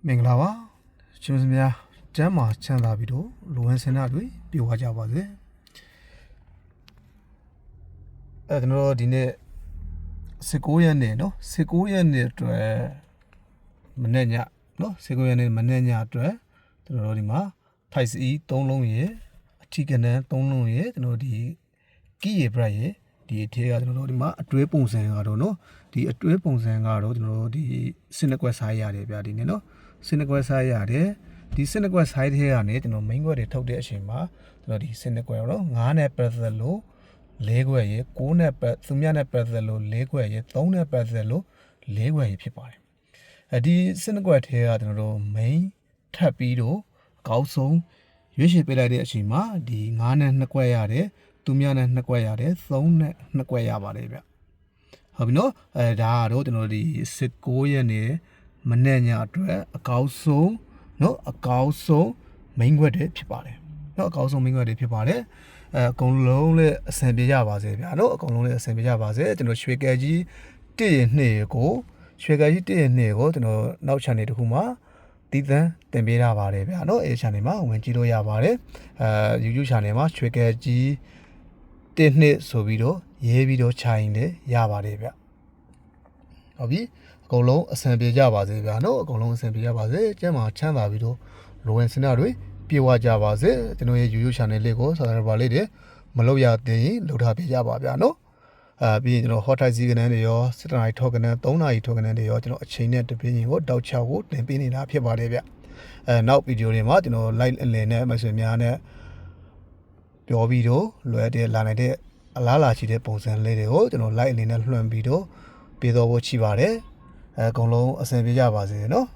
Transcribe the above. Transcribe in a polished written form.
မင်္ဂလာပါရှင်မများကျမ်းမာချမ်းသာပြီးတော့လူဝင်စင်နာတွေပြေဝကြပါစေကျွန်တော်ဒီနေ့19ရက်နေ့နော်19ရက်နေ့အတွက်မနေ့ညနော်19ရက်နေ့မနေ့ညအတွက်ကျွန်တော်ဒီမှာထိုက်စီ3လုံးရေအထီကနန်း3လုံးရေကျွန်တော်ဒီကီရေဘရက်ရေဒီအထဲကကျွန်တော်ဒီမှာအတွဲပုံစံကတော့နော်ဒီအတွဲပုံစံကတော့ကျွန်တော်ဒီစနက်ကွက်စားရတယ်ဗျာဒီနေ့နော်စနက်ကွက်စားရတယ်ဒီစနက်ကွက်ဆိုင်ထဲကနေကျွန်တော် main ကွက်တွေထုတ်တဲ့အချိန်မှာကျွန်တော်ဒီစနက်ကွက်တော့9နဲ့ပတ်သက်လို့4ခွက်ရေ9နဲ့ပတ်သူများနဲ့ပတ်သက်လို့4ခွက်ရေ3နဲ့ပတ်သက်လို့4ခွက်ရေဖြစ်ပါတယ်ဒီစနက်ကွက်ထဲကကျွန်တော်တို့ main ထပ်ပြီးတော့အကောက်ဆုံးရွေးချယ်ပေးလိုက်တဲ့အချိန်မှာဒီ9နဲ့2ခွက်ရတယ်သူများနဲ့2ခွက်ရတယ်3နဲ့2ခွက်ရပါတယ်ဗျဟုတ်ပြီနော်ဒါကတော့ကျွန်တော်ဒီ19ရက်နေ့မနေ့ညအတွက်အကောက်ဆုံးနော်အကောက်ဆုံး main ခွက်တွေဖြစ်ပါတယ်နော်အကောက်ဆုံး main ခွက်တွေဖြစ်ပါတယ်အကုန်လုံးလည်းအဆင်ပြေကြပါစေဗျာနော်အကုန်လုံးလည်းအဆင်ပြေကြပါစေကျွန်တော်ရွှေကဲကြီး1ရ2ကိုရွှေကဲကြီး1ရ2ကိုကျွန်တော်နောက် channel တစ်ခုမှာတီးသန်းတင်ပေးထားပါတယ်ဗျာနော်အဲ channel မှာဝင်ကြည့်လို့ရပါတယ်YouTube channel မှာရွှေကဲကြီး1 2ဆိုပြီးတော့ရေးပြီးတော့ခြိုင်လည်းရပါတယ်ဗျဟုတ်ပြီအကုန်လုံးအဆင်ပြေကြပါစေဗျာနော်အကုန်လုံးအဆင်ပြေကြပါစေကျမ်းမာချမ်းသာပြီးတော့လိုဝင်စင်တာတွေပြေဝကြပါစေကျွန်တော်ရဲ့ YouTube channel လေးကို subscribe လေးတွေမလုပ်ရသေးရင်လုပ်ထားပေးကြပါဗျာနော်ပြီးရင်ကျွန်တော် hot type စီးကနန်းတွေရော7နာရီထောက်ကနန်း3နာရီထောက်ကနန်းတွေရောကျွန်တော်အချိန်နဲ့တပြင်းရင်ကိုတောက်ချကိုတင်ပေးနေတာဖြစ်ပါတယ်ဗျနောက်ဗီဒီယိုတွေမှာကျွန်တော် live အလည်နဲ့မဆွေများနဲ့ပြောပြီးတော့လွယ်တဲ့လာနိုင်တဲ့အလားလာရှိတဲ့ပုံစံလေးတွေကိုကျွန်တော် live အနေနဲ့လွှင့်ပြီးတော့ပြေတော်ဖို့ရှိပါတယ်အကုန်လုံးအဆင်ပြေကြပါစေနော်